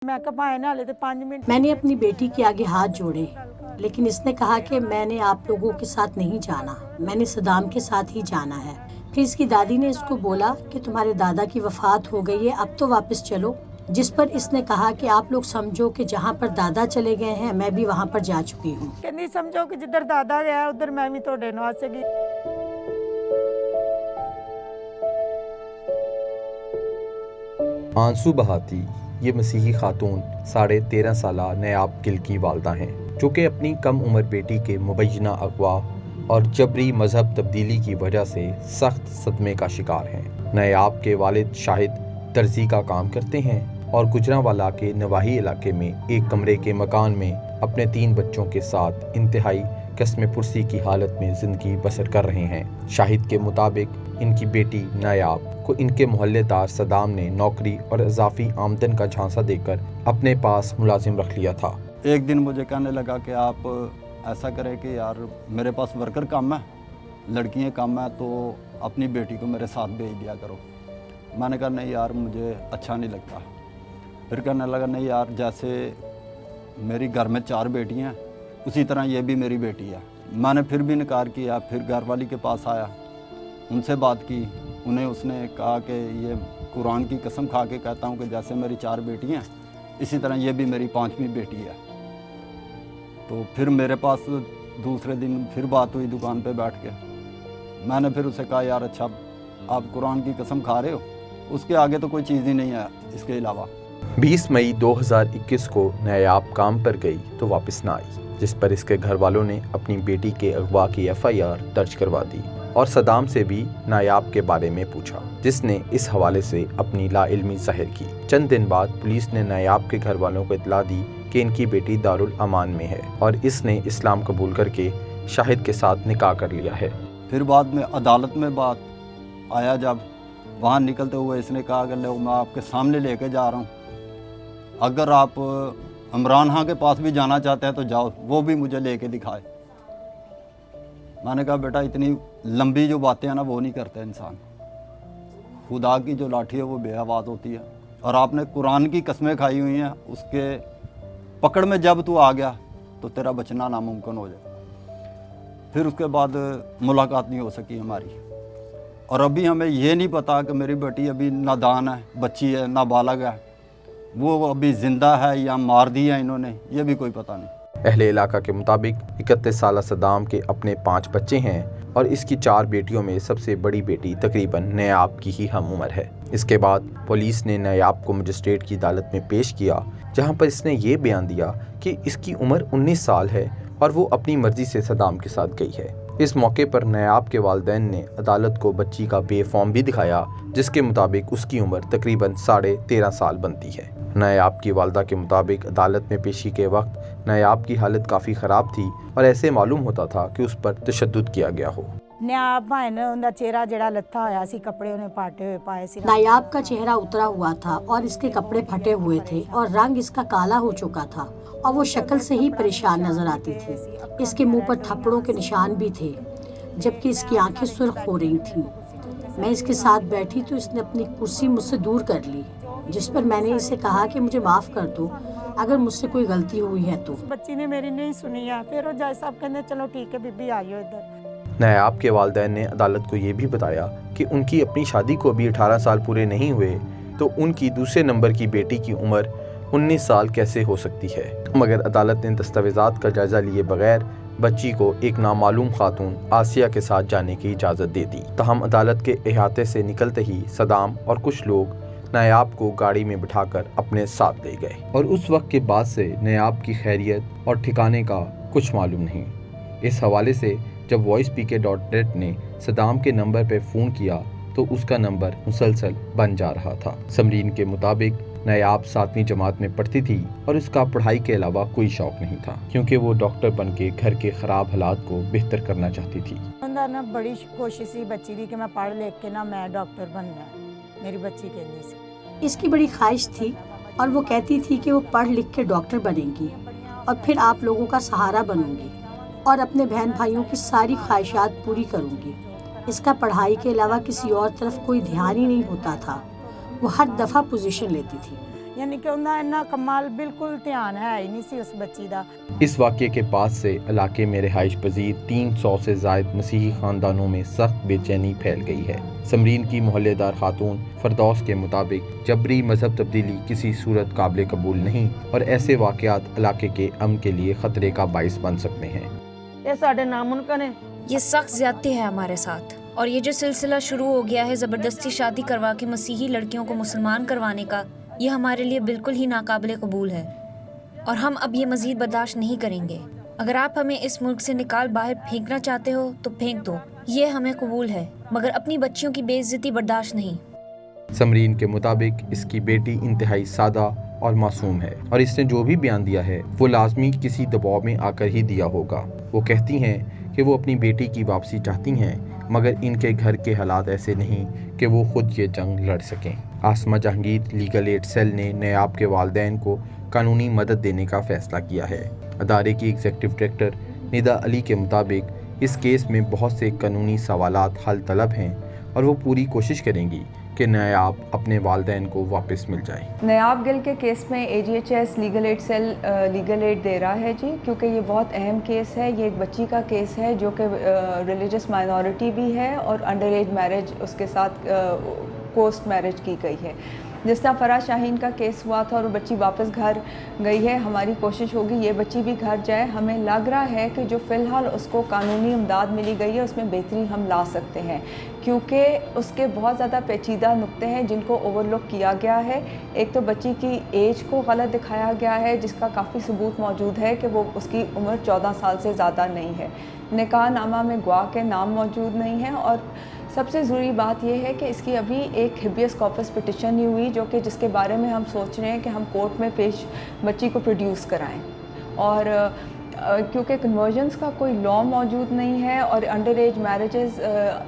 मैंने अपनी बेटी के आगे हाथ जोड़े, लेकिन इसने कहा कि मैंने आप लोगों के साथ नहीं जाना, मैंने सदाम के साथ ही जाना है। फिर इसकी दादी ने इसको बोला कि तुम्हारे दादा की वफात हो गई है, अब तो वापस चलो। जिस पर इसने कहा कि आप लोग समझो कि जहाँ पर दादा चले गए हैं मैं भी वहाँ पर जा चुकी हूँ। कहनी समझो कि जिधर दादा गया उधर मैं भी तोड़े नाल से गई। आंसू बहाती ये मसीही खातून 13.5 साला नयाब गिल की वालदा हैं, जो कि अपनी कम उम्र बेटी के मुबैना अगवा और जबरी मजहब तब्दीली की वजह से सख्त सदमे का शिकार हैं। नयाब के वालिद शाहिद दर्जी का काम करते हैं और गुजरांवाला के नवाही इलाके में एक कमरे के मकान में अपने 3 बच्चों के साथ इंतहाई कस्म पुरसी की हालत में ज़िंदगी बसर कर रहे हैं। शाहिद के मुताबिक इनकी बेटी नायाब को इनके मोहल्लेदार सदाम ने नौकरी और इजाफी आमदन का झांसा देकर अपने पास मुलाजिम रख लिया था। एक दिन मुझे कहने लगा कि आप ऐसा करें कि यार मेरे पास वर्कर कम है, लड़कियां कम है, तो अपनी बेटी को मेरे साथ भेज दिया करो। मैंने कहा नहीं यार मुझे अच्छा नहीं लगता। फिर कहने लगा नहीं यार जैसे मेरी घर में 4 बेटियां हैं उसी तरह ये भी मेरी बेटी है। मैंने फिर भी इनकार किया। फिर घर वाली के पास आया, उनसे बात की, उसने कहा कि ये कुरान की कसम खा के कहता हूँ कि जैसे मेरी 4 बेटियाँ इसी तरह ये भी मेरी 5वीं बेटी है। तो फिर मेरे पास दूसरे दिन फिर बात हुई दुकान पे बैठ के। मैंने फिर उसे कहा यार अच्छा आप कुरान की कसम खा रहे हो, उसके आगे तो कोई चीज़ ही नहीं है इसके अलावा। 20 मई 2021 को नायाब काम पर गई तो वापस ना आई, जिस पर इसके घर वालों ने अपनी बेटी के अगवा की FIR दर्ज करवा दी और सदाम से भी नायाब के बारे में पूछा, जिसने इस हवाले से अपनी लाइल्मी जाहिर की। चंद दिन बाद पुलिस ने नायाब के घर वालों को इतला दी कि इनकी बेटी दारुल अमान में है और इसने इस्लाम कबूल करके शाहिद के साथ निकाह कर लिया है। फिर बाद में अदालत में बात आया, जब वहाँ निकलते हुए इसने कहा कि लो मैं आपके सामने लेके जा रहा हूँ, अगर आप इमरान खान के पास भी जाना चाहते हैं तो जाओ, वो भी मुझे लेके दिखाए। मैंने कहा बेटा इतनी लंबी जो बातें हैं ना वो नहीं करते इंसान, खुदा की जो लाठी है वो बेआवाज़ होती है, और आपने कुरान की कस्में खाई हुई हैं, उसके पकड़ में जब तू आ गया तो तेरा बचना नामुमकिन हो जाए। फिर उसके बाद मुलाकात नहीं हो सकी हमारी, और अभी हमें ये नहीं पता कि मेरी बेटी अभी नादान है, बच्ची है, नाबालग है, वो अभी ज़िंदा है या मार दिया इन्होंने, ये भी कोई पता नहीं। अहले इलाका के मुताबिक 31 साला सदाम के अपने 5 बच्चे हैं और इसकी 4 बेटियों में सबसे बड़ी बेटी तकरीबन नायाब की ही हम उम्र है। इसके बाद पुलिस ने नायाब को मजिस्ट्रेट की अदालत में पेश किया, जहां पर इसने ये बयान दिया कि इसकी उम्र 19 साल है और वो अपनी मर्जी से सदाम के साथ गई है। इस मौके पर नायाब के वालिदैन ने अदालत को बच्ची का बे फॉर्म भी दिखाया, जिसके मुताबिक उसकी उम्र तकरीबन 13.5 साल बनती है। नायाब की वालदा के मुताबिक अदालत में पेशी के वक्त नायाब की हालत काफ़ी ख़राब थी और ऐसे मालूम होता था कि उस पर तशद्दुद किया गया हो। नायाब भाई ने उनका चेहरा जड़ा लत्था होया सी, कपड़े उन्हें पाटे हुए पाए सी। नायाब का चेहरा उतरा हुआ था और इसके कपड़े फटे हुए थे और रंग इसका काला हो चुका था और वो शक्ल से ही परेशान नजर आती थी। इसके मुंह पर थप्पड़ों के निशान भी थे, जबकि इसकी आंखें सुर्ख हो रही थीं। मैं इसके साथ बैठी तो इसने अपनी कुर्सी मुझसे दूर कर ली, जिस पर मैंने इसे कहा कि मुझे माफ़ कर दो अगर मुझसे कोई गलती हुई है तो। बच्ची ने मेरी नहीं सुनी है। फिर वो जज साहब कहते चलो ठीक है बीबी आइयो इधर। नायाब के वालिदैन ने अदालत को ये भी बताया कि उनकी अपनी शादी को भी 18 साल पूरे नहीं हुए, तो उनकी दूसरे नंबर की बेटी की उम्र 19 साल कैसे हो सकती है। मगर अदालत ने दस्तावेज़ात का जायज़ा लिए बगैर बच्ची को एक नामालूम खातून आसिया के साथ जाने की इजाज़त दे दी। तहम अदालत के अहाते से निकलते ही सदाम और कुछ लोग नायाब को गाड़ी में बिठाकर अपने साथ ले गए और उस वक्त के बाद से नायाब की खैरियत और ठिकाने का कुछ मालूम नहीं। इस हवाले से जब voicepk.net ने सदाम के नंबर पर फ़ोन किया तो उसका नंबर मुसलसल बन जा रहा था। समरीन के मुताबिक नायाब 7वीं जमात में पढ़ती थी और उसका पढ़ाई के अलावा कोई शौक नहीं था, क्योंकि वो डॉक्टर बन के घर के ख़राब हालात को बेहतर करना चाहती थी। ना बड़ी कोशिश थी बच्ची दी कि मैं पढ़ लिख के ना मैं डॉक्टर बनना है, मेरी बच्ची कहती सी। इसकी बड़ी ख्वाहिश थी और वो कहती थी कि वो पढ़ लिख के डॉक्टर बनेगी और फिर आप लोगों का सहारा बनूंगी और अपने बहन भाइयों की सारी ख्वाहिशात पूरी करूंगी। इसका पढ़ाई के अलावा किसी और तरफ कोई ध्यान ही नहीं होता था। वो हर दफ़ा पोजीशन लेती थी। ਯਾਨੀ ਕਿ ਉਹਨਾਂ ਇੰਨਾ ਕਮਾਲ ਬਿਲਕੁਲ ਧਿਆਨ ਹੈ ਹੀ ਨਹੀਂ ਸੀ ਉਸ ਬੱਚੀ ਦਾ। इस वाक़ये के बाद से इलाके में रिहाइश पजीर 300 से ज़ायद मसीही ख़ानदानों में सख्त बेचैनी फैल गई है। समरीन की मोहल्लेदार खातून फरदौस के मुताबिक जबरी मजहब तब्दीली किसी सूरत काबिल कबूल नहीं और ऐसे वाक़यात इलाके के अमन के लिए ख़तरे का बाइस बन सकते हैं। ये साढ़े नामुमकिन है। ये सख्त ज़्यादती है हमारे साथ, और ये जो सिलसिला शुरू हो गया है ज़बरदस्ती शादी करवा के मसीही लड़कियों को मुसलमान करवाने का, ये हमारे लिए बिल्कुल ही नाकाबिल कबूल है और हम अब ये मज़ीद बर्दाश्त नहीं करेंगे। अगर आप हमें इस मुल्क से निकाल बाहर फेंकना चाहते हो तो फेंक दो, ये हमें कबूल है, मगर अपनी बच्चियों की बेइज्जती बर्दाश्त नहीं। समरीन के मुताबिक इसकी बेटी इंतहाई सादा और मासूम है और इसने जो भी बयान दिया है वो लाजमी किसी दबाव में आकर ही दिया होगा। वो कहती हैं कि वो अपनी बेटी की वापसी चाहती हैं, मगर इनके घर के हालात ऐसे नहीं कि वो खुद ये जंग लड़ सकें। आसमा जहांगीर लीगल एड सेल ने नयाब के वालिदैन को कानूनी मदद देने का फ़ैसला किया है। अदारे की एग्जीक्यूटिव डायरेक्टर निदा अली के मुताबिक इस केस में बहुत से कानूनी सवालात हल तलब हैं और वो पूरी कोशिश करेंगी कि नयाब अपने वालिदैन को वापस मिल जाए। नयाब गिल के केस में AGHS legal aid cell legal aid दे रहा है जी, क्योंकि ये बहुत अहम केस है। ये एक बच्ची का केस है जो कि रिलीजियस माइनॉरिटी भी है और अंडर एज मैरिज उसके साथ पोस्ट मैरिज की गई है। जिस तरह फराज शाहीन का केस हुआ था और वो बच्ची वापस घर गई है, हमारी कोशिश होगी ये बच्ची भी घर जाए। हमें लग रहा है कि जो फ़िलहाल उसको कानूनी इमदाद मिली गई है उसमें बेहतरी हम ला सकते हैं, क्योंकि उसके बहुत ज़्यादा पेचीदा नुक्ते हैं जिनको ओवरलुक किया गया है। एक तो बच्ची की एज को गलत दिखाया गया है, जिसका काफ़ी सबूत मौजूद है कि वो उसकी उम्र 14 साल से ज़्यादा नहीं है। निकाह नामा में गवाह के नाम मौजूद नहीं है और सबसे ज़रूरी बात यह है कि इसकी अभी एक हिबियस कॉर्पस पिटिशन नहीं हुई, जो कि जिसके बारे में हम सोच रहे हैं कि हम कोर्ट में पेश बच्ची को प्रोड्यूस कराएं। और क्योंकि कन्वर्जन्स का कोई लॉ मौजूद नहीं है और अंडर एज मैरिजेस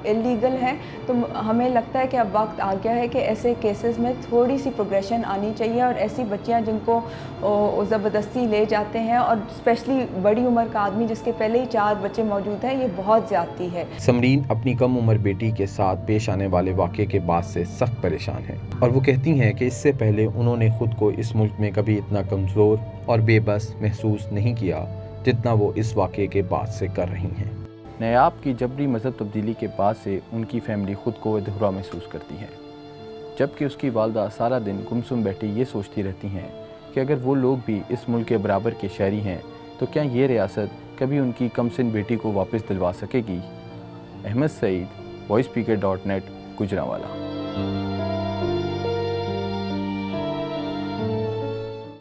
इलीगल हैं, तो हमें लगता है कि अब वक्त आ गया है कि ऐसे केसेस में थोड़ी सी प्रोग्रेशन आनी चाहिए और ऐसी बच्चियां जिनको ज़बरदस्ती ले जाते हैं और स्पेशली बड़ी उम्र का आदमी जिसके पहले ही 4 बच्चे मौजूद हैं, ये बहुत ज़्यादती है। समरीन अपनी कम उम्र बेटी के साथ पेश आने वाले वाक़ये के बाद से सख्त परेशान है और वो कहती हैं कि इससे पहले उन्होंने खुद को इस मुल्क में कभी इतना कमज़ोर और बेबस महसूस नहीं किया जितना वो इस वाक़ये के बाद से कर रही हैं। नयाब की जबरी मज़हब तब्दीली के बाद से उनकी फैमिली ख़ुद को अधूरा महसूस करती है, जबकि उसकी वालदा सारा दिन गुमसुम बैठी ये सोचती रहती हैं कि अगर वो लोग भी इस मुल्क के बराबर के शहरी हैं तो क्या ये रियासत कभी उनकी कमसिन बेटी को वापस दिलवा सकेगी। अहमद सईद, voicepeaker.net, गुजरांवाला।